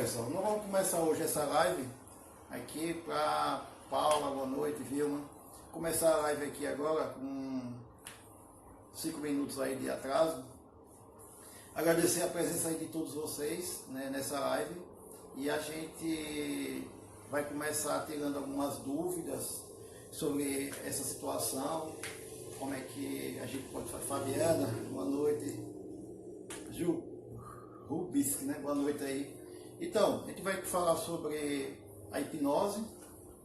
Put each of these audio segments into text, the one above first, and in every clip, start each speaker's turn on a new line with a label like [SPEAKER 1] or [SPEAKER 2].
[SPEAKER 1] pessoal, nós vamos começar hoje essa live aqui para Paula, boa noite, Vilma. Começar a live aqui agora com 5 minutos aí de atraso. Agradecer a presença aí de todos vocês, né, nessa live, e a gente vai começar tirando algumas dúvidas sobre essa situação, como é que a gente pode fazer. Fabiana, boa noite. Ju Rubisque, né? Boa noite aí. Então, a gente vai falar sobre a hipnose.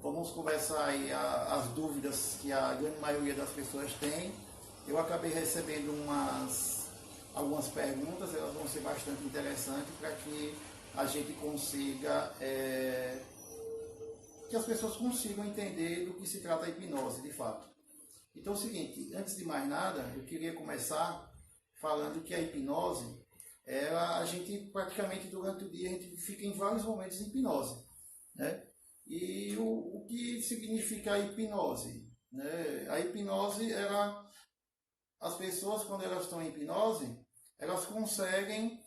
[SPEAKER 1] Vamos conversar aí as dúvidas que a grande maioria das pessoas tem. Eu acabei recebendo algumas perguntas, elas vão ser bastante interessantes para que a gente consiga, que as pessoas consigam entender do que se trata a hipnose, de fato. Então é o seguinte, antes de mais nada, eu queria começar falando que a hipnose, a gente praticamente durante o dia a gente fica em vários momentos de hipnose, né? E o que significa a hipnose, né? A hipnose, as pessoas quando elas estão em hipnose, elas conseguem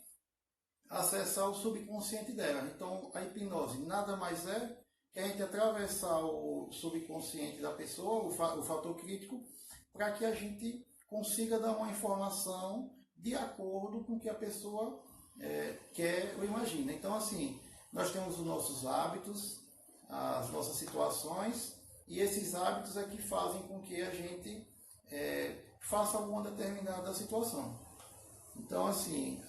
[SPEAKER 1] acessar o subconsciente dela. Então a hipnose nada mais é que a gente atravessar o subconsciente da pessoa, o fator crítico, para que a gente consiga dar uma informação de acordo com o que a pessoa quer ou imagina. Então, assim, nós temos os nossos hábitos, as nossas situações, e esses hábitos é que fazem com que a gente faça alguma determinada situação. Então, assim,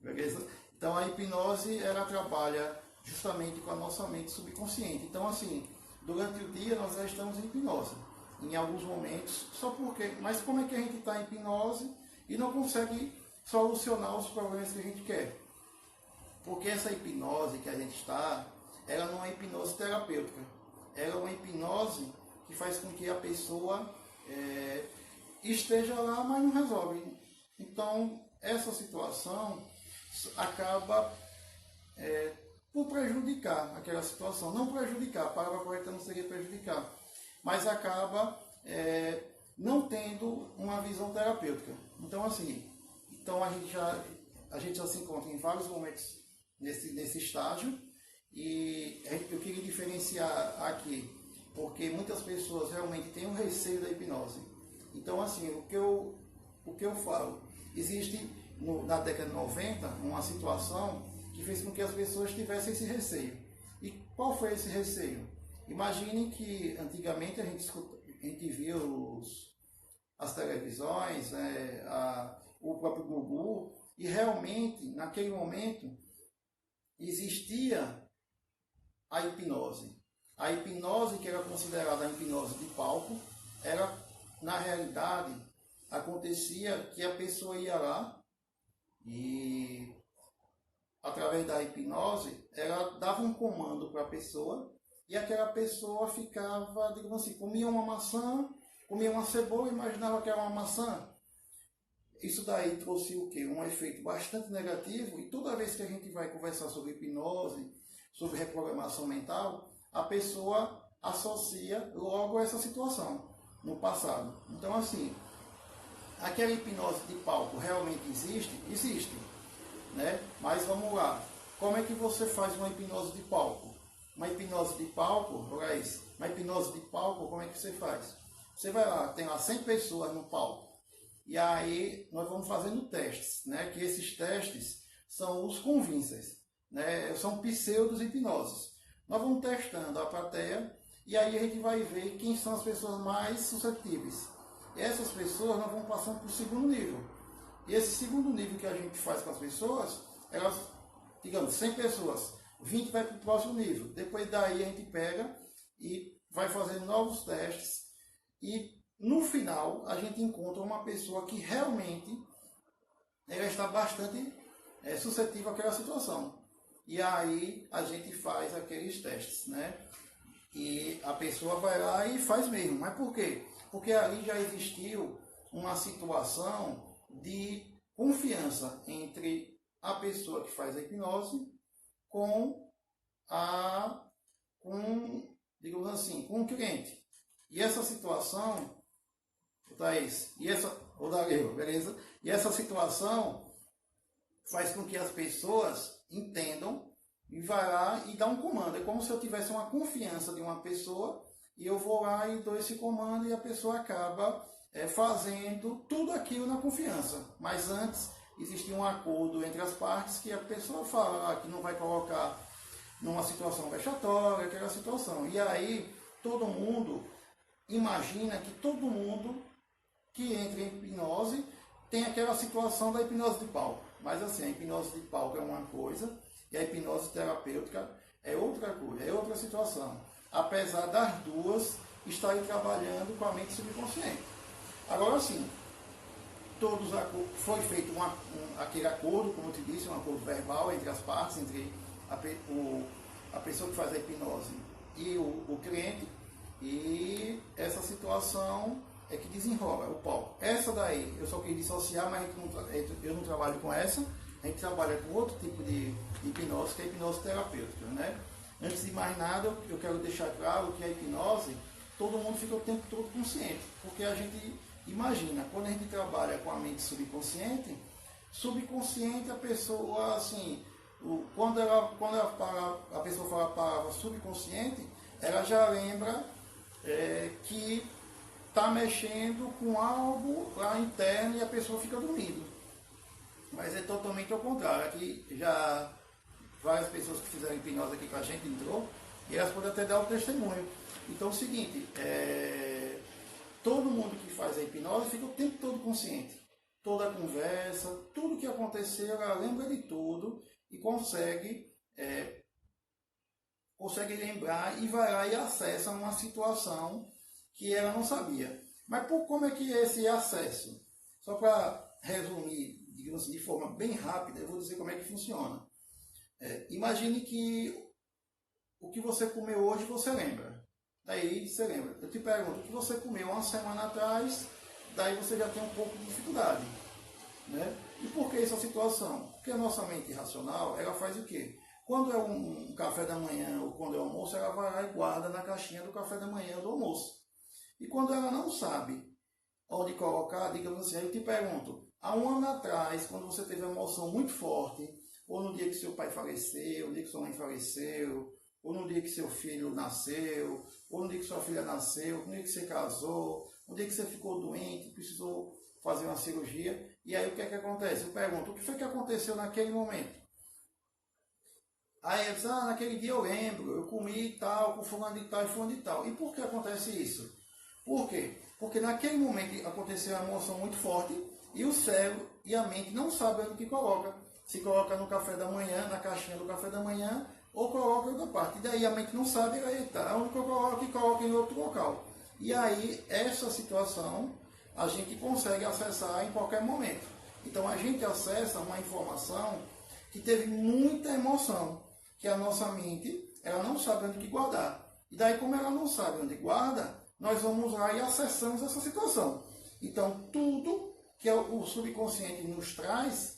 [SPEAKER 1] beleza? Então, a hipnose, ela trabalha justamente com a nossa mente subconsciente. Então, assim, durante o dia nós já estamos em hipnose. Em alguns momentos, só porque, mas como é que a gente está em hipnose e não consegue solucionar os problemas que a gente quer? Porque essa hipnose que a gente está, ela não é hipnose terapêutica, ela é uma hipnose que faz com que a pessoa esteja lá, mas não resolve. Então, essa situação acaba por prejudicar aquela situação, não prejudicar, a palavra correta não seria prejudicar, mas acaba não tendo uma visão terapêutica. Então, assim, a gente já se encontra em vários momentos nesse estágio, e eu queria diferenciar aqui, porque muitas pessoas realmente têm um receio da hipnose. Então, assim, o que eu falo, existe na década de 90 uma situação que fez com que as pessoas tivessem esse receio. E qual foi esse receio? Imagine que antigamente a gente via as televisões, o próprio Gugu, e realmente, naquele momento, existia a hipnose. A hipnose, que era considerada a hipnose de palco, na realidade, acontecia que a pessoa ia lá e, através da hipnose, ela dava um comando para a pessoa, e aquela pessoa ficava, digamos assim, comia uma maçã, comia uma cebola, imaginava que era uma maçã. Isso daí trouxe o quê? Um efeito bastante negativo, e toda vez que a gente vai conversar sobre hipnose, sobre reprogramação mental, a pessoa associa logo essa situação no passado. Então, assim, aquela hipnose de palco realmente existe? Existe, né? Mas vamos lá, como é que você faz uma hipnose de palco? Uma hipnose de palco, olha isso, uma hipnose de palco, como é que você faz? Você vai lá, tem lá 100 pessoas no palco, e aí nós vamos fazendo testes, né? Que esses testes são os convincers, né? São pseudo-hipnoses. Nós vamos testando a plateia, e aí a gente vai ver quem são as pessoas mais suscetíveis. E essas pessoas nós vamos passando para o segundo nível. E esse segundo nível que a gente faz com as pessoas, elas, digamos, 100 pessoas, 20 vai para o próximo nível. Depois daí a gente pega e vai fazendo novos testes, e no final a gente encontra uma pessoa que realmente ela está bastante suscetível àquela situação. E aí a gente faz aqueles testes, né? E a pessoa vai lá e faz mesmo. Mas por quê? Porque ali já existiu uma situação de confiança entre a pessoa que faz a hipnose digamos assim, com o cliente. E essa situação, Thaís, beleza? E essa situação faz com que as pessoas entendam e vai lá e dá um comando. É como se eu tivesse uma confiança de uma pessoa e eu vou lá e dou esse comando e a pessoa acaba fazendo tudo aquilo na confiança. Mas antes existia um acordo entre as partes que a pessoa fala que não vai colocar numa situação vexatória, aquela situação. E aí todo mundo imagina que todo mundo que entra em hipnose tem aquela situação da hipnose de palco. Mas assim, a hipnose de palco é uma coisa e a hipnose terapêutica é outra coisa, é outra situação. Apesar das duas estarem trabalhando com a mente subconsciente. Agora sim, foi feito aquele acordo, como eu te disse, um acordo verbal entre as partes, entre a pessoa que faz a hipnose e o cliente, e essa situação é que desenrola o palco. Essa daí eu só queria dissociar, mas eu não trabalho com essa, a gente trabalha com outro tipo de hipnose, que é a hipnose terapêutica, né? Antes de mais nada, eu quero deixar claro que a hipnose, todo mundo fica o tempo todo consciente, porque a gente imagina, quando a gente trabalha com a mente subconsciente, a pessoa, assim, quando a pessoa fala a palavra subconsciente, ela já lembra que está mexendo com algo lá interno e a pessoa fica dormindo. Mas é totalmente ao contrário. Aqui já várias pessoas que fizeram hipnose aqui com a gente entrou e elas podem até dar o testemunho. Então é o seguinte, todo mundo que faz a hipnose fica o tempo todo consciente. Toda a conversa, tudo que aconteceu, ela lembra de tudo e consegue lembrar e vai lá e acessa uma situação que ela não sabia. Mas como é que é esse acesso? Só para resumir, digamos assim, de forma bem rápida, eu vou dizer como é que funciona. Imagine que o que você comeu hoje você lembra. Daí você lembra. Eu te pergunto, o que você comeu uma semana atrás, daí você já tem um pouco de dificuldade. Né? E por que essa situação? Porque a nossa mente racional, ela faz o quê? Quando é um café da manhã ou quando é almoço, ela vai lá e guarda na caixinha do café da manhã ou do almoço. E quando ela não sabe onde colocar, digamos assim, aí eu te pergunto, há um ano atrás, quando você teve uma emoção muito forte, ou no dia que seu pai faleceu, no dia que sua mãe faleceu, ou no dia que seu filho nasceu, ou no dia que sua filha nasceu, no dia que você casou, no dia que você ficou doente, precisou fazer uma cirurgia, e aí o que é que acontece? Eu pergunto, o que foi que aconteceu naquele momento? Aí ele diz, naquele dia eu lembro, eu comi tal, com fulano de tal e fulano de tal. E por que acontece isso? Por quê? Porque naquele momento aconteceu uma emoção muito forte e o cérebro e a mente não sabem onde que coloca. Se coloca no café da manhã, na caixinha do café da manhã, ou coloca em outra parte. E daí a mente não sabe, aí tá, onde que eu coloco e coloca em outro local. E aí essa situação a gente consegue acessar em qualquer momento. Então a gente acessa uma informação que teve muita emoção, que a nossa mente ela não sabe onde que guardar. E daí, como ela não sabe onde guarda, nós vamos lá e acessamos essa situação. Então, tudo que o subconsciente nos traz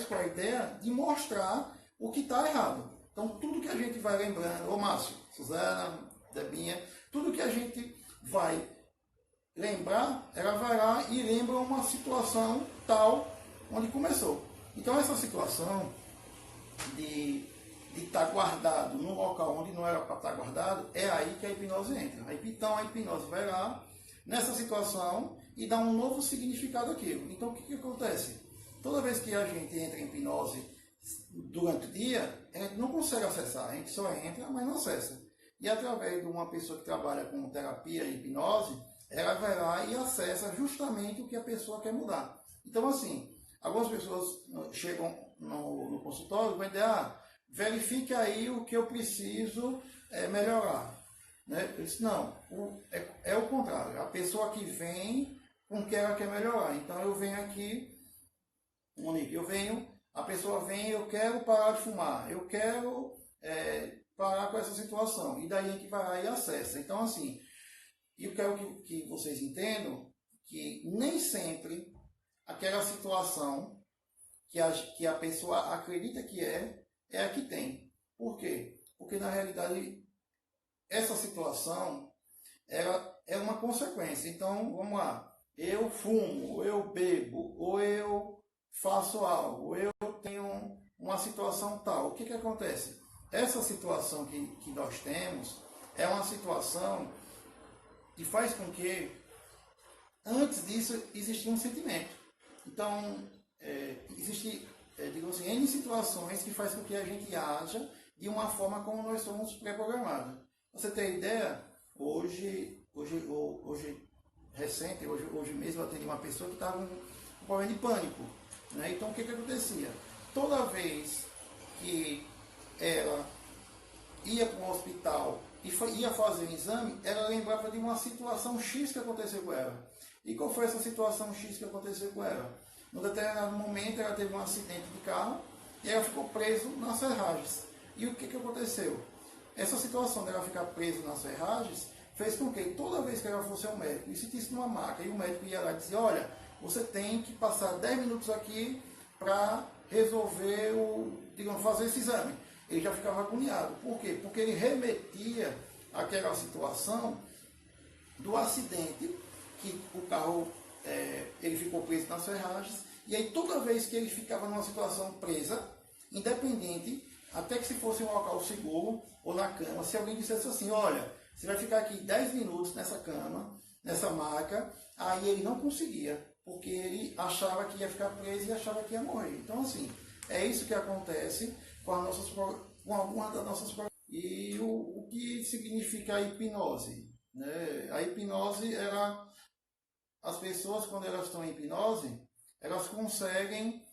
[SPEAKER 1] com a ideia de mostrar o que está errado. Então, tudo que a gente vai lembrando, Márcio, Suzana, Debinha, tudo que a gente vai lembrar, ela vai lá e lembra uma situação tal onde começou. Então, essa situação de estar guardado num local onde não era para estar guardado, é aí que a hipnose entra. Então a hipnose vai lá nessa situação e dá um novo significado àquilo. Então o que acontece? Toda vez que a gente entra em hipnose durante o dia, a gente não consegue acessar, a gente só entra, mas não acessa. E através de uma pessoa que trabalha com terapia e hipnose, ela vai lá e acessa justamente o que a pessoa quer mudar. Então assim, algumas pessoas chegam no consultório e vão dizer, verifique aí o que eu preciso melhorar. Né? Eu disse, não, é o contrário. A pessoa que vem com o que ela quer melhorar. Então eu venho aqui, Monique, a pessoa vem, eu quero parar de fumar, eu quero parar com essa situação. E daí a gente vai lá e acessa. Então assim, eu quero que vocês entendam que nem sempre aquela situação que a pessoa acredita que é a que tem. Por quê? Porque na realidade essa situação ela é uma consequência. Então, vamos lá, eu fumo, ou eu bebo, ou eu faço algo, eu tenho uma situação tal. O que acontece? Essa situação que nós temos é uma situação que faz com que, antes disso, existia um sentimento. Então, existe, digamos assim, N situações que faz com que a gente haja de uma forma como nós somos pré-programados. Você tem ideia? Hoje mesmo eu atendi uma pessoa que estava com um problema de pânico. Né? Então, o que acontecia? Toda vez que ela ia para um hospital e ia fazer um exame, ela lembrava de uma situação X que aconteceu com ela. E qual foi essa situação X que aconteceu com ela? Num determinado momento, ela teve um acidente de carro e ela ficou presa nas ferragens. E o que aconteceu? Essa situação dela ficar presa nas ferragens fez com que toda vez que ela fosse ao médico e sentisse numa maca, e o médico ia lá e dizia, olha, você tem que passar 10 minutos aqui para resolver fazer esse exame. Ele já ficava agoniado. Por quê? Porque ele remetia àquela situação do acidente, que o carro ele ficou preso nas ferragens, e aí toda vez que ele ficava numa situação presa, independente, até que se fosse um local seguro ou na cama, se alguém dissesse assim, olha, você vai ficar aqui 10 minutos nessa cama, nessa maca, aí ele não conseguia, porque ele achava que ia ficar preso e achava que ia morrer. Então, assim, é isso que acontece com algumas das nossas programas. E o que significa a hipnose? Né? A hipnose, as pessoas, quando elas estão em hipnose, elas conseguem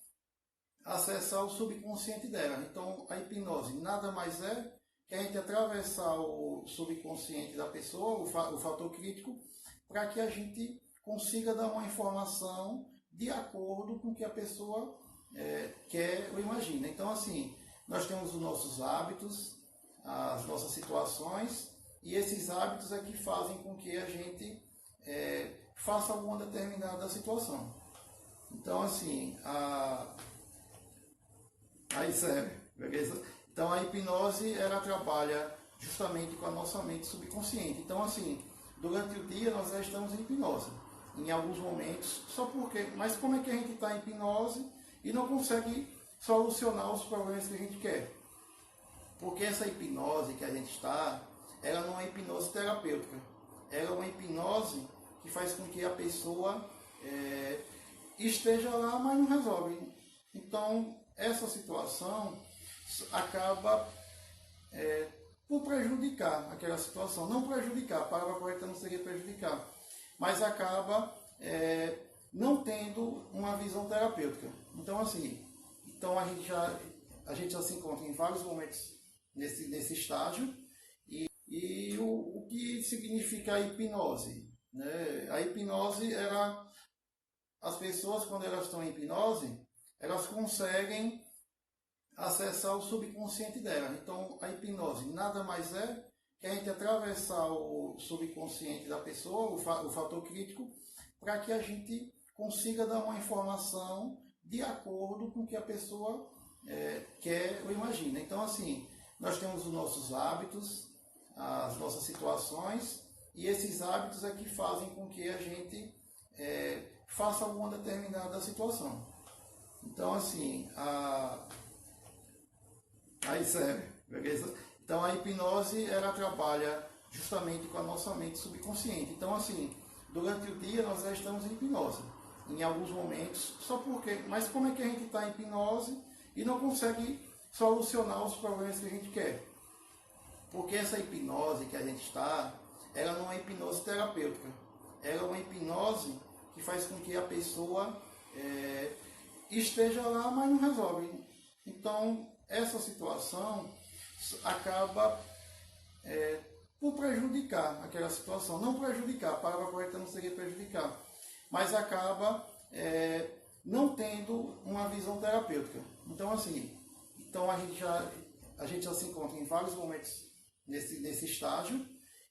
[SPEAKER 1] acessar o subconsciente dela. Então, a hipnose nada mais é que a gente atravessar o subconsciente da pessoa, o fator crítico, para que a gente consiga dar uma informação de acordo com o que a pessoa quer ou imagina. Então, assim, nós temos os nossos hábitos, as nossas situações, e esses hábitos é que fazem com que a gente faça alguma determinada situação. Então, assim, aí serve, beleza? Então, a hipnose, ela trabalha justamente com a nossa mente subconsciente. Então, assim, durante o dia nós já estamos em hipnose, em alguns momentos, só porque, mas como é que a gente está em hipnose e não consegue solucionar os problemas que a gente quer? Porque essa hipnose que a gente está, ela não é hipnose terapêutica, ela é uma hipnose que faz com que a pessoa esteja lá, mas não resolve. Então, essa situação acaba por prejudicar aquela situação. Não prejudicar, a palavra correta não seria prejudicar, mas acaba não tendo uma visão terapêutica. Então, assim, a gente já se encontra em vários momentos nesse estágio. E o que significa a hipnose? Né? A hipnose, as pessoas, quando elas estão em hipnose, elas conseguem acessar o subconsciente dela. Então, a hipnose nada mais é que a gente atravessar o subconsciente da pessoa, o fator crítico, para que a gente consiga dar uma informação de acordo com o que a pessoa quer ou imagina. Então, assim, nós temos os nossos hábitos, as nossas situações, e esses hábitos é que fazem com que a gente faça alguma determinada situação. Então, assim, aí serve, beleza? Então, a hipnose, ela trabalha justamente com a nossa mente subconsciente. Então, assim, durante o dia nós já estamos em hipnose, em alguns momentos, só porque, mas como é que a gente está em hipnose e não consegue solucionar os problemas que a gente quer? Porque essa hipnose que a gente está, ela não é hipnose terapêutica, ela é uma hipnose que faz com que a pessoa esteja lá, mas não resolve. Então, essa situação acaba por prejudicar aquela situação. Não prejudicar, a palavra correta não seria prejudicar, mas acaba não tendo uma visão terapêutica. Então, assim, a gente já se encontra em vários momentos nesse estágio,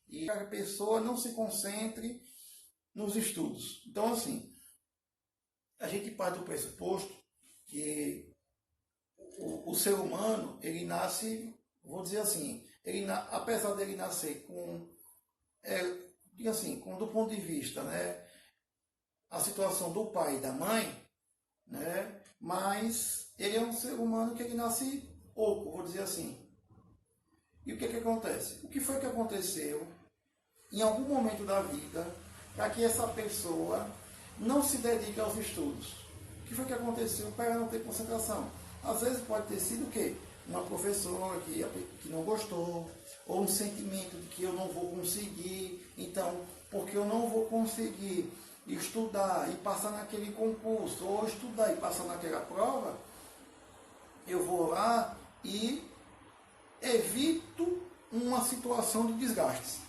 [SPEAKER 1] e a pessoa não se concentre nos estudos. Então, assim, a gente parte do pressuposto que o ser humano, ele nasce, vou dizer assim, apesar dele nascer do ponto de vista, né, a situação do pai e da mãe, né? Mas ele é um ser humano que ele nasce oco, vou dizer assim. E o que acontece? O que foi que aconteceu em algum momento da vida para que essa pessoa não se dedique aos estudos? O que foi que aconteceu para ela não ter concentração? Às vezes pode ter sido o quê? Uma professora que não gostou, ou um sentimento de que eu não vou conseguir, então, porque eu não vou conseguir estudar e passar naquele concurso, ou estudar e passar naquela prova, eu vou lá e evito uma situação de desgaste.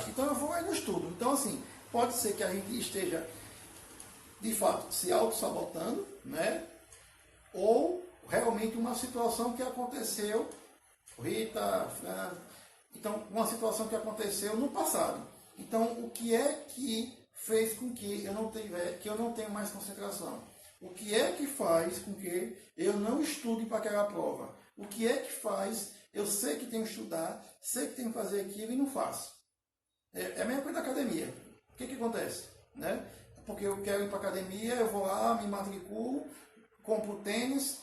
[SPEAKER 1] Então eu vou lá e não estudo. Então, assim, pode ser que a gente esteja, de fato, se auto-sabotando, né? Ou realmente uma situação que aconteceu, Rita, Fran, então, uma situação que aconteceu no passado. Então, o que é que fez com que eu não tenha mais concentração? O que é que faz com que eu não estude para aquela prova? O que é que faz, eu sei que tenho que estudar, sei que tenho que fazer aquilo e não faço? É a mesma coisa da academia. O que acontece? Né? Porque eu quero ir para a academia, eu vou lá, me matriculo, compro tênis,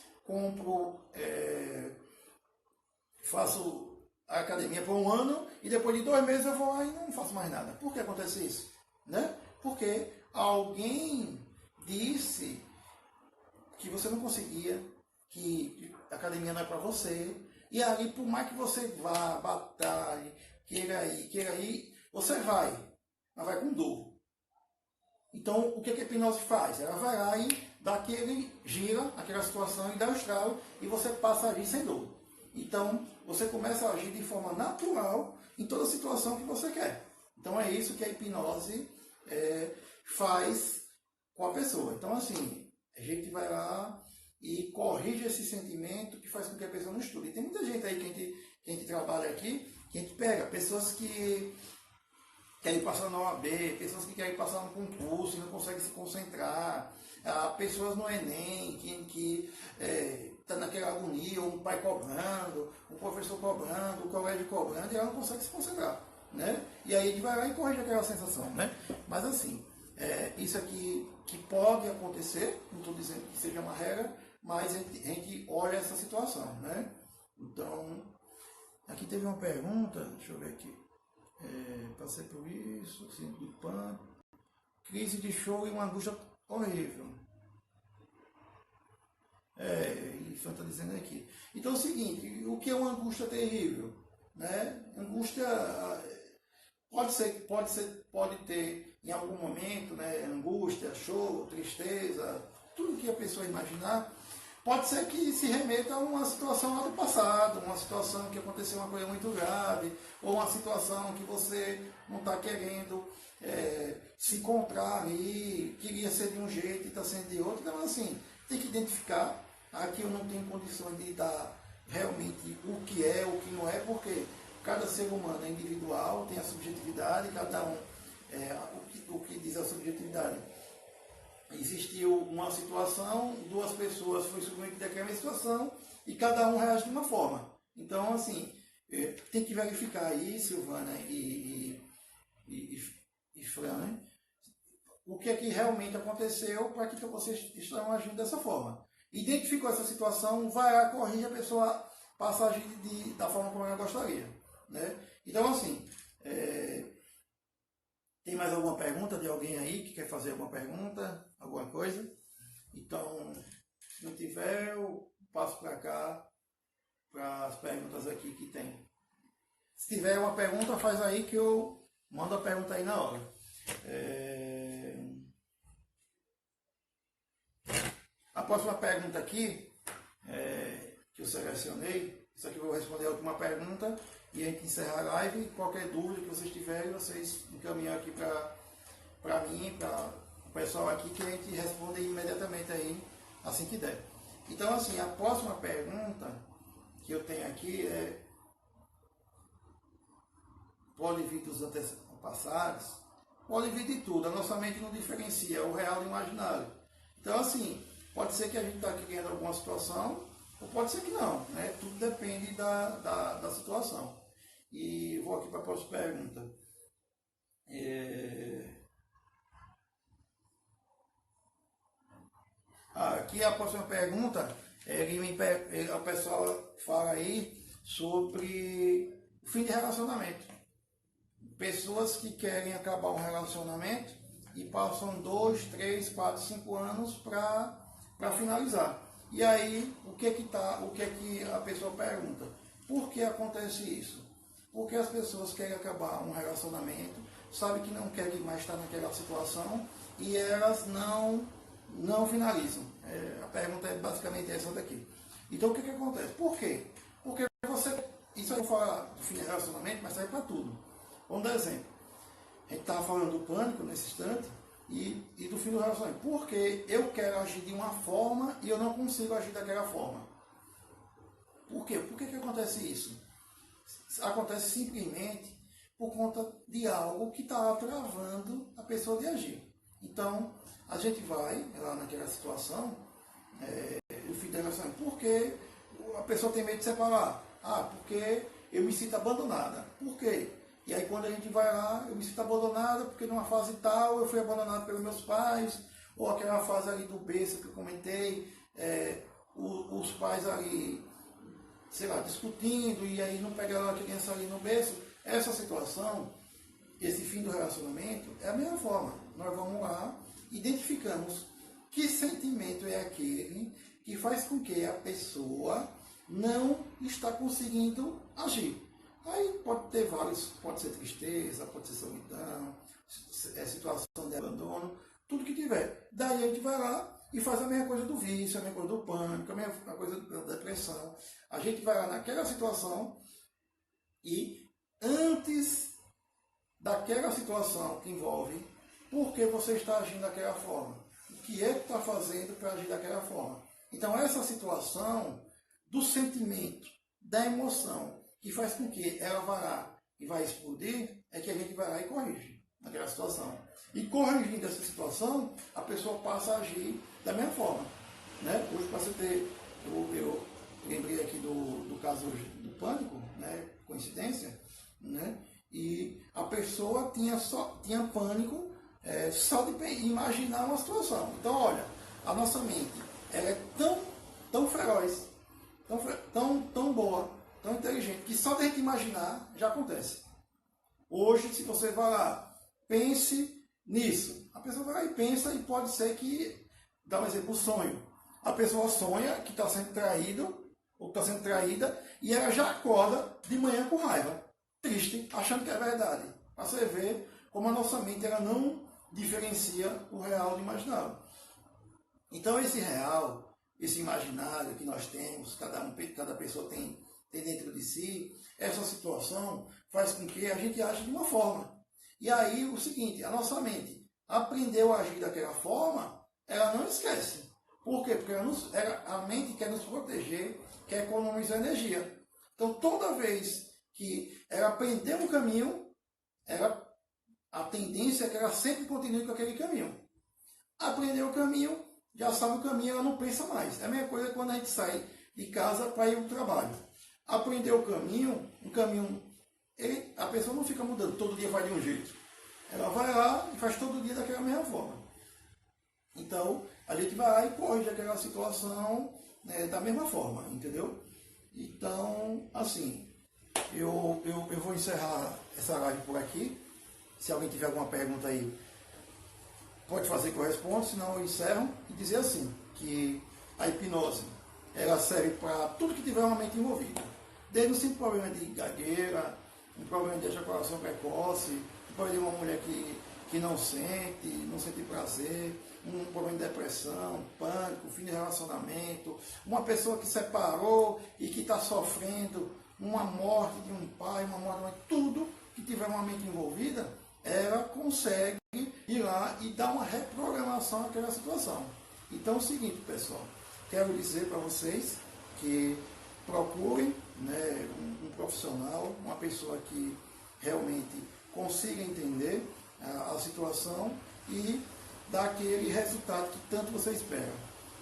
[SPEAKER 1] faço a academia por um ano e depois de 2 meses eu vou lá e não faço mais nada. Por que acontece isso? Né? Porque alguém disse que você não conseguia, que a academia não é para você, e ali, por mais que você vá, batalhe, queira ir, você vai, mas vai com dor. Então, o que a hipnose faz? Ela vai lá e dá gira aquela situação e dá o estralo e você passa a agir sem dor. Então, você começa a agir de forma natural em toda situação que você quer. Então, é isso que a hipnose faz com a pessoa. Então, assim, a gente vai lá e corrige esse sentimento que faz com que a pessoa não estude. E tem muita gente aí que a gente trabalha aqui, que a gente pega pessoas que querem passar na OAB, pessoas que querem passar no concurso e não conseguem se concentrar, pessoas no Enem que está naquela agonia, um pai cobrando, um professor cobrando, o colégio cobrando, e ela não consegue se concentrar. Né? E aí a gente vai lá e corrige aquela sensação. Né? Mas assim, isso aqui que pode acontecer, não estou dizendo que seja uma regra, mas a gente olha essa situação. Né? Então, aqui teve uma pergunta, deixa eu ver aqui. Passei por isso, síndrome do pânico, crise de choro e uma angústia horrível. Isso está dizendo aqui. Então é o seguinte, o que é uma angústia terrível? Né? Angústia pode ter em algum momento, né, angústia, choro, tristeza, tudo que a pessoa imaginar. Pode ser que se remeta a uma situação lá do passado, uma situação que aconteceu uma coisa muito grave, ou uma situação que você não está querendo se encontrar ali, queria ser de um jeito e está sendo de outro. Então, assim, tem que identificar. Aqui eu não tenho condições de dar realmente o que é, o que não é, porque cada ser humano é individual, tem a subjetividade, cada um, o que diz a subjetividade. Existiu uma situação, duas pessoas foram submetidas àquela situação e cada um reage de uma forma. Então, assim, tem que verificar aí, Silvana e Fran, né? O que é que realmente aconteceu para que vocês estão agindo dessa forma. Identificou essa situação, vai lá, corrige, a pessoa passa a agir da forma como ela gostaria. Né? Então, assim, tem mais alguma pergunta de alguém aí que quer fazer alguma pergunta, alguma coisa? Então, se não tiver, eu passo para cá, para as perguntas aqui que tem. Se tiver uma pergunta, faz aí que eu mando a pergunta aí na hora. A próxima pergunta aqui, que eu selecionei, isso aqui eu vou responder a última pergunta e a gente encerra a live. Qualquer dúvida que vocês tiverem, vocês encaminham aqui para mim, para o pessoal aqui, que a gente responde imediatamente aí, assim que der. Então, assim, a próxima pergunta que eu tenho aqui é: pode vir dos antepassados? Pode vir de tudo. A nossa mente não diferencia o real do imaginário. Então, assim, pode ser que a gente está criando alguma situação, ou pode ser que não. Né? Tudo depende da situação. E vou aqui para a próxima pergunta. Aqui a próxima pergunta, o pessoal fala aí sobre o fim de relacionamento. Pessoas que querem acabar um relacionamento e passam 2, 3, 4, 5 anos para finalizar. E aí, o que que a pessoa pergunta? Por que acontece isso? Porque as pessoas querem acabar um relacionamento, sabem que não querem mais estar naquela situação e elas não finalizam. A pergunta é basicamente essa daqui. Então, o que acontece? Por quê? Porque isso aí eu vou falar do fim de relacionamento, mas serve para tudo. Vamos dar exemplo. A gente estava falando do pânico nesse instante e do fim do relacionamento. Porque eu quero agir de uma forma e eu não consigo agir daquela forma. Por quê? Por que acontece isso? Acontece simplesmente por conta de algo que está travando a pessoa de agir. Então, a gente vai lá naquela situação, o fim da relação, porque a pessoa tem medo de separar. Porque eu me sinto abandonada. Por quê? E aí quando a gente vai lá, eu me sinto abandonada porque numa fase tal eu fui abandonado pelos meus pais, ou aquela fase ali do berço que eu comentei, os pais ali, sei lá, discutindo, e aí não pegaram a criança ali no berço. Essa situação, esse fim do relacionamento, é a mesma forma. Nós vamos lá, identificamos que sentimento é aquele que faz com que a pessoa não está conseguindo agir. Aí pode ter vários, pode ser tristeza, pode ser solidão, situação de abandono, tudo que tiver. Daí a gente vai lá e faz a mesma coisa do vício, a mesma coisa do pânico, a mesma coisa da depressão. A gente vai lá naquela situação e antes daquela situação que envolve por que você está agindo daquela forma, o que é que está fazendo para agir daquela forma. Então essa situação do sentimento, da emoção, que faz com que ela vá lá e vai explodir, é que a gente vai lá e corrige naquela situação. E corrigindo essa situação, a pessoa passa a agir da mesma forma. Né? Hoje, para você ter, eu lembrei aqui do caso do pânico, né? Coincidência, né? E a pessoa tinha pânico só de imaginar uma situação. Então, olha, a nossa mente ela é tão feroz, tão boa, tão inteligente, que só de a gente imaginar já acontece. Hoje, se você vai lá, pense nisso. A pessoa vai lá e pensa e pode ser que, dá um exemplo, o sonho. A pessoa sonha que está sendo traído ou está sendo traída e ela já acorda de manhã com raiva, triste, achando que é verdade. Para você ver como a nossa mente ela não diferencia o real do imaginário. Então esse real, esse imaginário que nós temos, cada pessoa tem dentro de si, essa situação faz com que a gente age de uma forma. E aí o seguinte, a nossa mente aprendeu a agir daquela forma, ela não esquece. Por quê? Porque a mente quer nos proteger, quer economizar energia. Então toda vez que ela aprender um caminho, a tendência é que ela sempre continue com aquele caminho. Aprendeu o caminho, já sabe o caminho, ela não pensa mais. É a mesma coisa quando a gente sai de casa para ir ao trabalho. Aprendeu o caminho, a pessoa não fica mudando, todo dia faz de um jeito. Ela vai lá e faz todo dia daquela mesma forma. Então, a gente vai lá e corrige aquela situação da mesma forma, entendeu? Então, assim, eu vou encerrar essa live por aqui. Se alguém tiver alguma pergunta aí, pode fazer que eu respondo, senão eu encerro e dizer assim, que a hipnose, ela serve para tudo que tiver uma mente envolvida. Desde um simples problema de gagueira, um problema de ejaculação precoce, um problema de uma mulher que não sente prazer, um problema de depressão, pânico, fim de relacionamento, uma pessoa que separou e que está sofrendo uma morte de um pai, uma morte de uma mãe, tudo que tiver uma mente envolvida, ela consegue ir lá e dar uma reprogramação àquela situação. Então é o seguinte, pessoal, quero dizer para vocês que procurem um profissional, uma pessoa que realmente consiga entender a situação e dar aquele resultado que tanto você espera.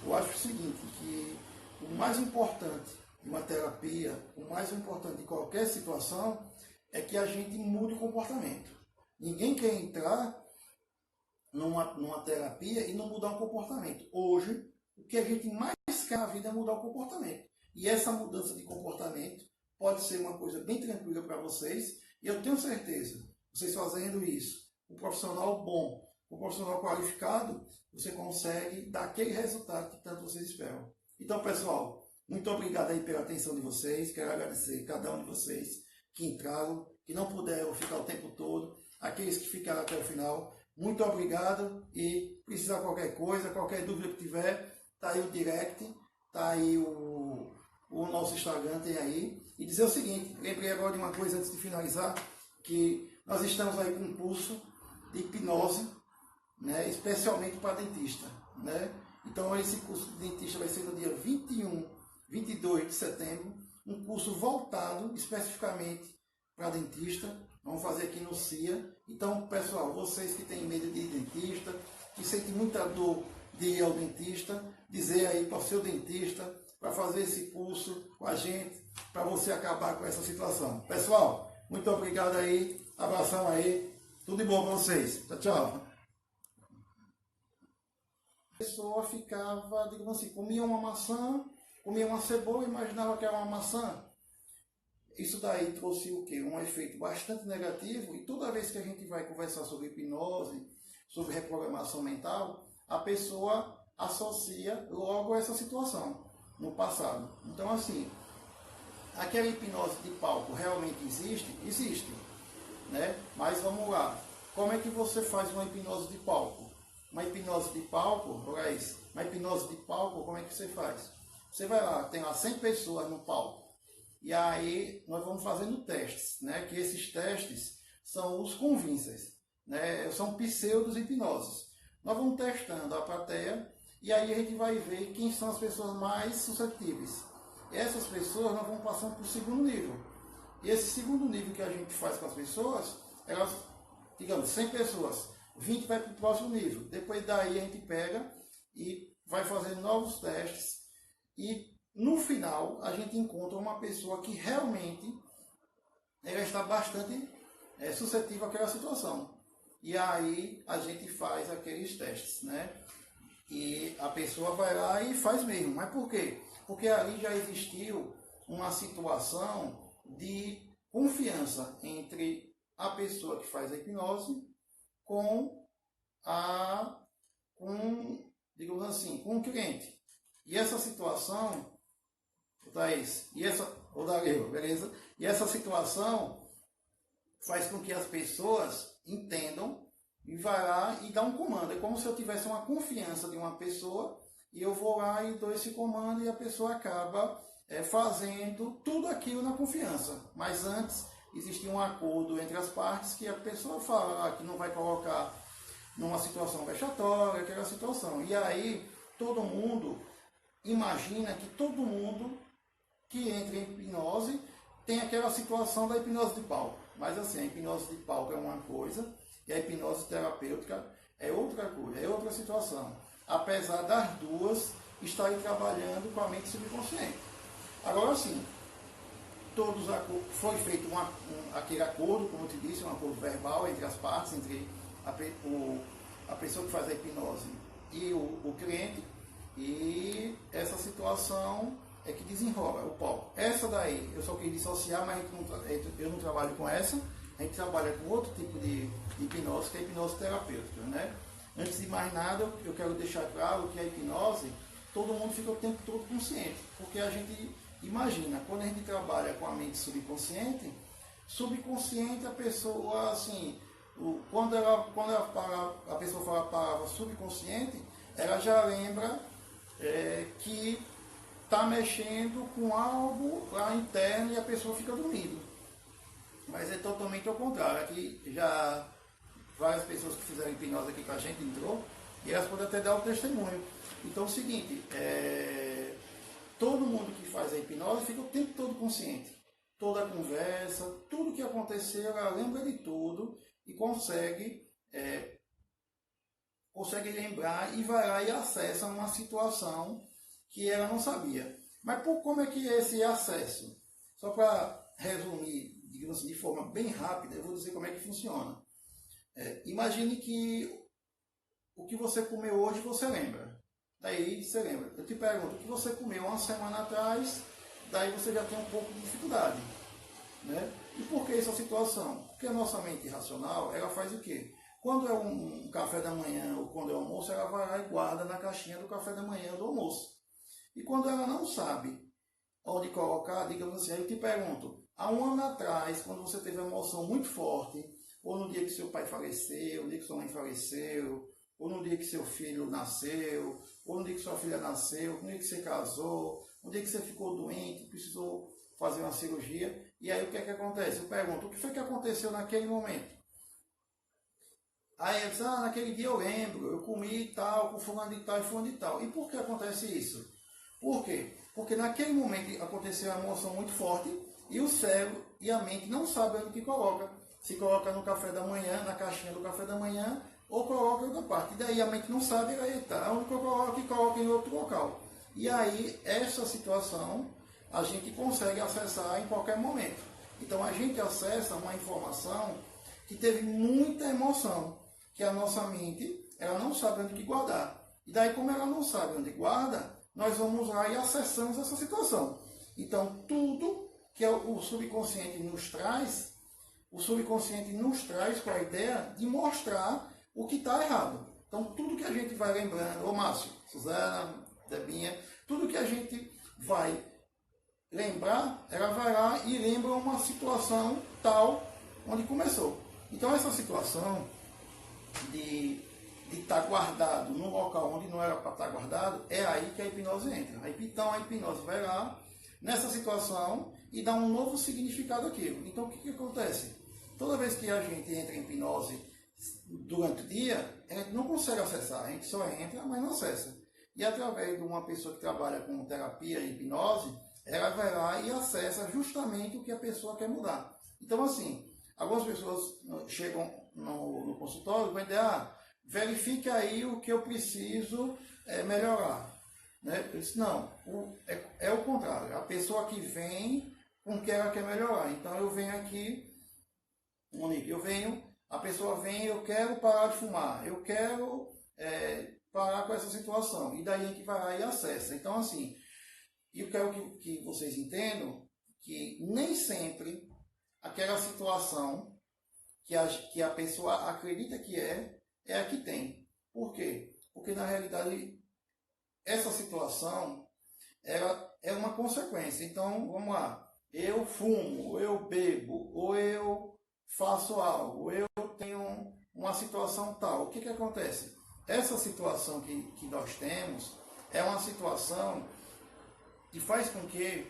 [SPEAKER 1] Eu acho o seguinte, que o mais importante de uma terapia, o mais importante de qualquer situação, é que a gente mude o comportamento. Ninguém quer entrar numa terapia e não mudar o comportamento. Hoje, o que a gente mais quer na vida é mudar o comportamento. E essa mudança de comportamento pode ser uma coisa bem tranquila para vocês. E eu tenho certeza, vocês fazendo isso, um profissional bom, um profissional qualificado, você consegue dar aquele resultado que tanto vocês esperam. Então, pessoal, muito obrigado aí pela atenção de vocês. Quero agradecer a cada um de vocês que entraram, que não puderam ficar o tempo todo, aqueles que ficaram até o final. Muito obrigado e precisar qualquer coisa, qualquer dúvida que tiver, tá aí o direct, tá aí o nosso Instagram, tem aí. E dizer o seguinte, lembrei agora de uma coisa antes de finalizar, que nós estamos aí com um curso de hipnose, né, especialmente para dentista, né? Então esse curso de dentista vai ser no dia 21, 22 de setembro, um curso voltado especificamente para dentista. Vamos fazer aqui no CIA. Então, pessoal, vocês que têm medo de ir dentista, que sentem muita dor de ir ao dentista, dizer aí para o seu dentista, para fazer esse curso com a gente, para você acabar com essa situação. Pessoal, muito obrigado aí, abração aí, tudo de bom para vocês. Tchau, tchau. A pessoa ficava, digamos assim, comia uma maçã, comia uma cebola e imaginava que era uma maçã. Isso daí trouxe o quê? Um efeito bastante negativo, e toda vez que a gente vai conversar sobre hipnose, sobre reprogramação mental, a pessoa associa logo essa situação no passado. Então, assim, aquela hipnose de palco realmente existe? Existe, né? Mas vamos lá, como é que você faz uma hipnose de palco? Uma hipnose de palco, olha isso, uma hipnose de palco, como é que você faz? Você vai lá, tem lá 100 pessoas no palco, e aí nós vamos fazendo testes, né? Que esses testes são os convincers, né? São pseudos hipnoses. Nós vamos testando a plateia e aí a gente vai ver quem são as pessoas mais suscetíveis. Essas pessoas nós vamos passando para o segundo nível. E esse segundo nível que a gente faz com as pessoas, elas, digamos, 100 pessoas, 20 vai para o próximo nível. Depois daí a gente pega e vai fazendo novos testes e no final, a gente encontra uma pessoa que realmente ela está bastante suscetível àquela situação. E aí a gente faz aqueles testes, né? E a pessoa vai lá e faz mesmo. Mas por quê? Porque ali já existiu uma situação de confiança entre a pessoa que faz a hipnose digamos assim, com o cliente. E essa situação... Thaís, beleza? E essa situação faz com que as pessoas entendam e vai lá e dá um comando. É como se eu tivesse uma confiança de uma pessoa e eu vou lá e dou esse comando e a pessoa acaba fazendo tudo aquilo na confiança. Mas antes existia um acordo entre as partes que a pessoa fala que não vai colocar numa situação vexatória, aquela situação. E aí todo mundo imagina que todo mundo que entra em hipnose tem aquela situação da hipnose de palco. Mas assim, a hipnose de palco é uma coisa e a hipnose terapêutica é outra coisa, é outra situação. Apesar das duas estarem trabalhando com a mente subconsciente. Agora sim, foi feito aquele acordo, como eu te disse, um acordo verbal entre as partes, entre a pessoa que faz a hipnose e o cliente, e essa situação é que desenrola o palco. Essa daí, eu só queria dissociar, mas eu não trabalho com essa, a gente trabalha com outro tipo de hipnose, que é a hipnose terapêutica, né? Antes de mais nada, eu quero deixar claro que a hipnose, todo mundo fica o tempo todo consciente, porque a gente imagina, quando a gente trabalha com a mente subconsciente a pessoa, assim, quando a pessoa fala a palavra subconsciente, ela já lembra que está mexendo com algo lá interno e a pessoa fica dormindo. Mas é totalmente ao contrário. Aqui já várias pessoas que fizeram hipnose aqui com a gente entrou e elas podem até dar o testemunho. Então é o seguinte, todo mundo que faz a hipnose fica o tempo todo consciente. Toda a conversa, tudo que aconteceu, ela lembra de tudo e consegue lembrar e vai lá e acessa uma situação que ela não sabia. Mas como é que é esse acesso? Só para resumir, digamos assim, de forma bem rápida, eu vou dizer como é que funciona. Imagine que o que você comeu hoje você lembra. Daí você lembra, eu te pergunto, o que você comeu uma semana atrás, daí você já tem um pouco de dificuldade. Né? E por que essa situação? Porque a nossa mente racional, ela faz o quê? Quando é um café da manhã ou quando é almoço, ela vai lá e guarda na caixinha do café da manhã ou do almoço. E quando ela não sabe onde colocar, digamos assim, aí eu te pergunto, há um ano atrás, quando você teve uma emoção muito forte, ou no dia que seu pai faleceu, no dia que sua mãe faleceu, ou no dia que seu filho nasceu, ou no dia que sua filha nasceu, no dia que você casou, no dia que você ficou doente, precisou fazer uma cirurgia, e aí o que é que acontece? Eu pergunto, o que foi que aconteceu naquele momento? Aí eu disse, naquele dia eu lembro, eu comi tal, com fulano de tal e fulano de tal. E por que acontece isso? Por quê? Porque naquele momento aconteceu uma emoção muito forte e o cérebro e a mente não sabem onde que coloca. Se coloca no café da manhã, na caixinha do café da manhã, ou coloca em outra parte. E daí a mente não sabe, aí tá, onde que eu coloco e coloca em outro local. E aí, essa situação, a gente consegue acessar em qualquer momento. Então a gente acessa uma informação que teve muita emoção, que a nossa mente, ela não sabe onde que guardar. E daí, como ela não sabe onde guarda, nós vamos lá e acessamos essa situação. Então, tudo que o subconsciente nos traz, o subconsciente nos traz com a ideia de mostrar o que está errado. Então, tudo que a gente vai lembrando, ô Márcio, Suzana, Debinha, tudo que a gente vai lembrar, ela vai lá e lembra uma situação tal onde começou. Então, essa situação de estar guardado num local onde não era para estar guardado, é aí que a hipnose entra. Então a hipnose vai lá nessa situação e dá um novo significado àquilo. Então o que acontece? Toda vez que a gente entra em hipnose durante o dia, a gente não consegue acessar, a gente só entra, mas não acessa. E através de uma pessoa que trabalha com terapia e hipnose, ela vai lá e acessa justamente o que a pessoa quer mudar. Então assim, algumas pessoas chegam no consultório e vão dizer, verifique aí o que eu preciso melhorar. Né? Eu disse, não, é o contrário. A pessoa que vem com o que ela quer melhorar. Então eu venho aqui, Monique, a pessoa vem, eu quero parar de fumar, eu quero parar com essa situação. E daí a gente vai lá e acessa. Então assim, eu quero que vocês entendam que nem sempre aquela situação que a pessoa acredita que é a que tem. Por quê? Porque na realidade essa situação ela é uma consequência. Então, vamos lá. Eu fumo, ou eu bebo, ou eu faço algo, ou eu tenho uma situação tal. O que que acontece? Essa situação que nós temos é uma situação que faz com que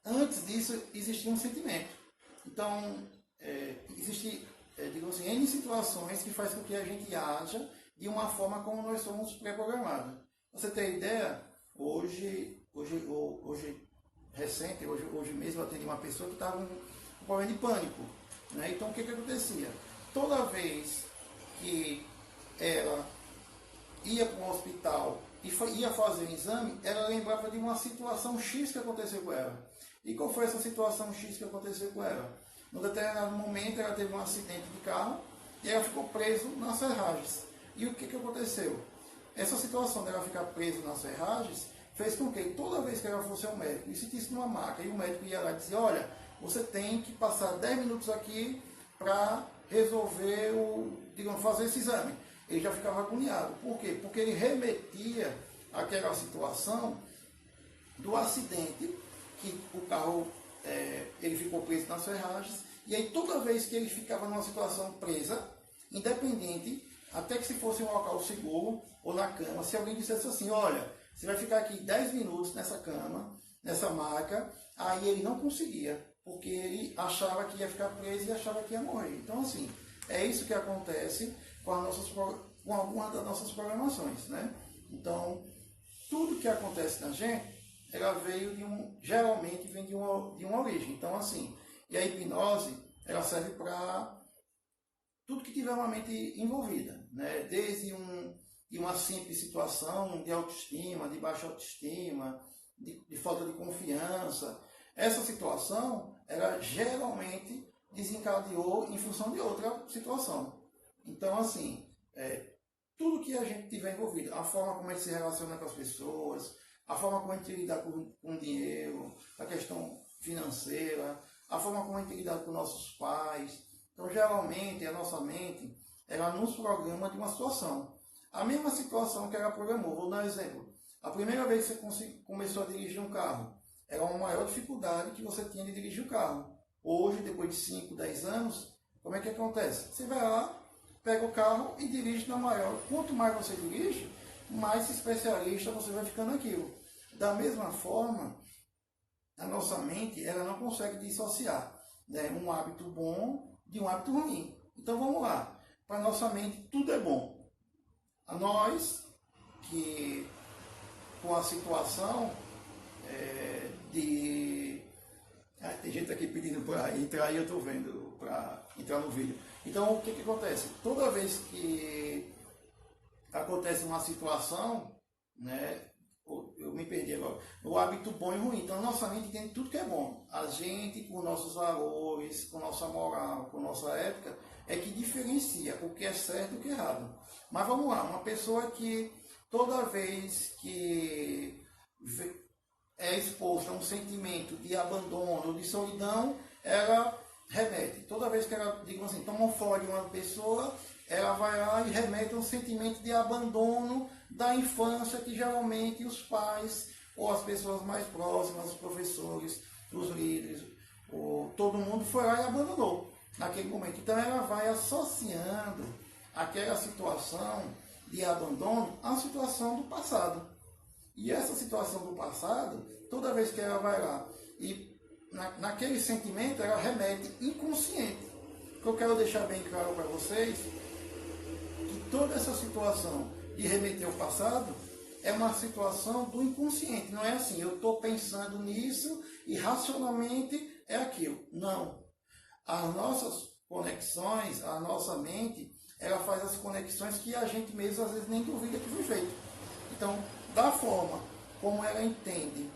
[SPEAKER 1] antes disso existia um sentimento. Então, existe, digamos assim, N situações que faz com que a gente haja de uma forma como nós somos pré-programados. Você tem ideia? Hoje mesmo eu atendi uma pessoa que estava com um problema de pânico. Né? Então, o que acontecia? Toda vez que ela ia para um hospital e ia fazer um exame, ela lembrava de uma situação X que aconteceu com ela. E qual foi essa situação X que aconteceu com ela? Num determinado momento ela teve um acidente de carro e ela ficou presa nas ferragens. E o que aconteceu? Essa situação dela ficar presa nas ferragens fez com que toda vez que ela fosse ao médico e sentisse numa maca, e o médico ia lá e dizia, olha, você tem que passar 10 minutos aqui para resolver fazer esse exame. Ele já ficava agoniado. Por quê? Porque ele remetia àquela situação do acidente, que o carro ele ficou preso nas ferragens, e aí toda vez que ele ficava numa situação presa, independente, até que se fosse um local seguro ou na cama, se alguém dissesse assim, olha, você vai ficar aqui 10 minutos nessa cama, nessa maca, aí ele não conseguia, porque ele achava que ia ficar preso e achava que ia morrer. Então assim, é isso que acontece com algumas das nossas programações, né? Então, tudo que acontece na gente, ela veio geralmente vem de uma origem. Então, assim, e a hipnose, ela serve para tudo que tiver uma mente envolvida, né? Desde uma simples situação de autoestima, de baixa autoestima, de falta de confiança. Essa situação, ela geralmente desencadeou em função de outra situação. Então, assim, tudo que a gente tiver envolvido, a forma como a gente se relaciona com as pessoas, a forma como a gente lida com o dinheiro, a questão financeira, a forma como a gente lida com nossos pais. Então, geralmente, a nossa mente, ela nos programa de uma situação. A mesma situação que ela programou. Vou dar um exemplo. A primeira vez que você começou a dirigir um carro, era uma maior dificuldade que você tinha de dirigir o carro. Hoje, depois de 5, 10 anos, como é que acontece? Você vai lá, pega o carro e dirige na maior. Quanto mais você dirige, mais especialista você vai ficando naquilo. Da mesma forma, a nossa mente ela não consegue dissociar, né, um hábito bom de um hábito ruim. Então vamos lá. Para a nossa mente tudo é bom. A nós, que com a situação de... tem gente aqui pedindo para entrar e eu estou vendo para entrar no vídeo. Então o que acontece? Toda vez que acontece uma situação, né, eu me perdi agora, o hábito bom e ruim. Então, nossa mente entende tudo que é bom. A gente, com nossos valores, com nossa moral, com nossa ética, é que diferencia o que é certo e o que é errado. Mas vamos lá, uma pessoa que toda vez que é exposta a um sentimento de abandono, de solidão, ela remete. Toda vez que ela, digamos assim, toma um fora de uma pessoa, ela vai lá e remete a um sentimento de abandono da infância que geralmente os pais ou as pessoas mais próximas, os professores, os líderes, todo mundo foi lá e abandonou naquele momento. Então ela vai associando aquela situação de abandono à situação do passado. E essa situação do passado, toda vez que ela vai lá e naquele sentimento ela remete inconsciente. O que eu quero deixar bem claro para vocês, que toda essa situação de remeter ao passado é uma situação do inconsciente. Não é assim, eu estou pensando nisso e racionalmente é aquilo. Não. As nossas conexões, a nossa mente, ela faz as conexões que a gente mesmo às vezes nem duvida que foi feito. Então, da forma como ela entende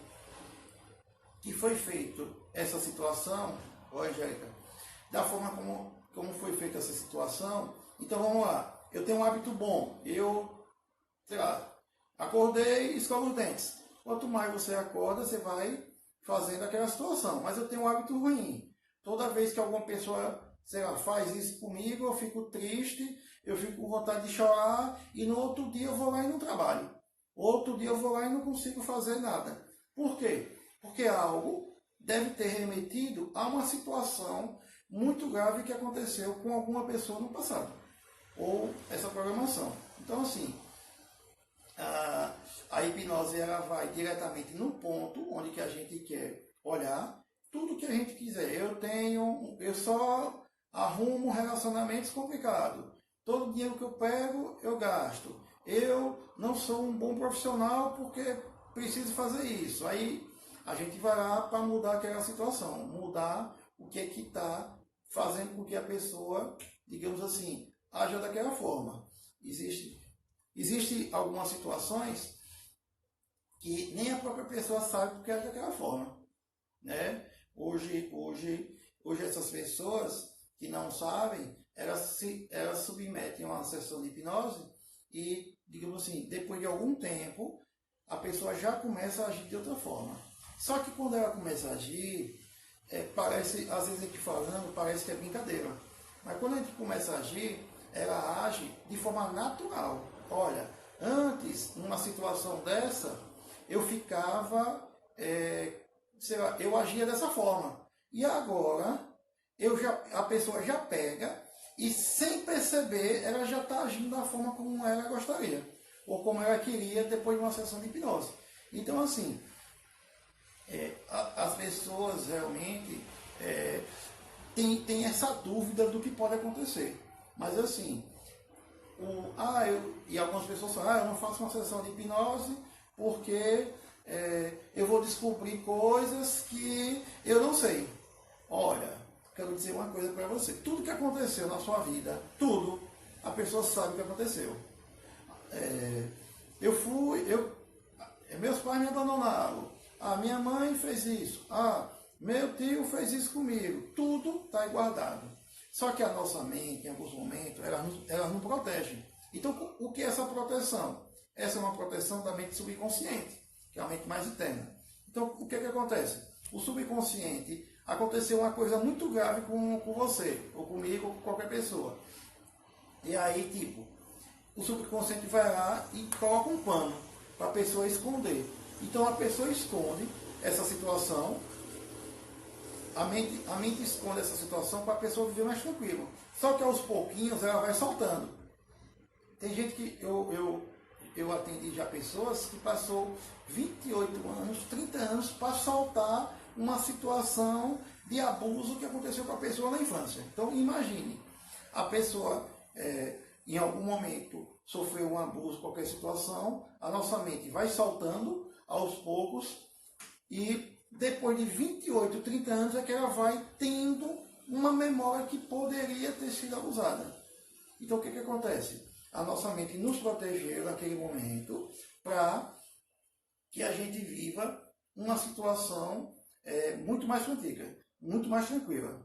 [SPEAKER 1] que foi feito essa situação, Angélica, da forma como foi feita essa situação, então vamos lá, eu tenho um hábito bom, eu, sei lá, acordei e escovo os dentes. Quanto mais você acorda, você vai fazendo aquela situação. Mas eu tenho um hábito ruim. Toda vez que alguma pessoa, sei lá, faz isso comigo, eu fico triste, eu fico com vontade de chorar e no outro dia eu vou lá e não trabalho. Outro dia eu vou lá e não consigo fazer nada. Por quê? Porque algo deve ter remetido a uma situação muito grave que aconteceu com alguma pessoa no passado. Ou essa programação. Então, assim, a hipnose ela vai diretamente no ponto onde que a gente quer olhar tudo que a gente quiser. Eu só arrumo relacionamentos complicados. Todo dinheiro que eu pego, eu gasto. Eu não sou um bom profissional porque preciso fazer isso. Aí a gente vai lá para mudar aquela situação, mudar o que é que está fazendo com que a pessoa, digamos assim, haja daquela forma. Existe algumas situações que nem a própria pessoa sabe porque age daquela forma, né? Hoje essas pessoas que não sabem, elas submetem a uma sessão de hipnose e, digamos assim, depois de algum tempo, a pessoa já começa a agir de outra forma. Só que quando ela começa a agir, parece, às vezes aqui falando, parece que é brincadeira. Mas quando a gente começa a agir, ela age de forma natural. Olha, antes, numa situação dessa, eu ficava, sei lá, eu agia dessa forma. E agora, a pessoa já pega e sem perceber, ela já está agindo da forma como ela gostaria. Ou como ela queria depois de uma sessão de hipnose. Então, assim, as pessoas realmente têm essa dúvida do que pode acontecer. Mas, assim, e algumas pessoas falam, eu não faço uma sessão de hipnose porque eu vou descobrir coisas que eu não sei. Olha, quero dizer uma coisa para você. Tudo que aconteceu na sua vida, tudo, a pessoa sabe o que aconteceu. Meus pais me abandonaram. Minha mãe fez isso. Meu tio fez isso comigo. Tudo está guardado. Só que a nossa mente, em alguns momentos, ela não protege. Então, o que é essa proteção? Essa é uma proteção da mente subconsciente, que é a mente mais interna. Então, o que acontece? O subconsciente, aconteceu uma coisa muito grave com você, ou comigo, ou com qualquer pessoa. E aí, tipo, o subconsciente vai lá e coloca um pano para a pessoa esconder. Então, a pessoa esconde essa situação, a mente esconde essa situação para a pessoa viver mais tranquilo. Só que aos pouquinhos ela vai soltando. Tem gente que eu atendi já pessoas que passou 28 anos, 30 anos para soltar uma situação de abuso que aconteceu com a pessoa na infância. Então imagine, a pessoa em algum momento sofreu um abuso, qualquer situação, a nossa mente vai soltando aos poucos e depois de 28, 30 anos é que ela vai tendo uma memória que poderia ter sido abusada. Então o que acontece? A nossa mente nos protegeu naquele momento para que a gente viva uma situação muito mais tranquila.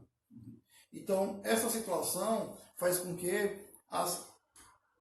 [SPEAKER 1] Então, essa situação faz com que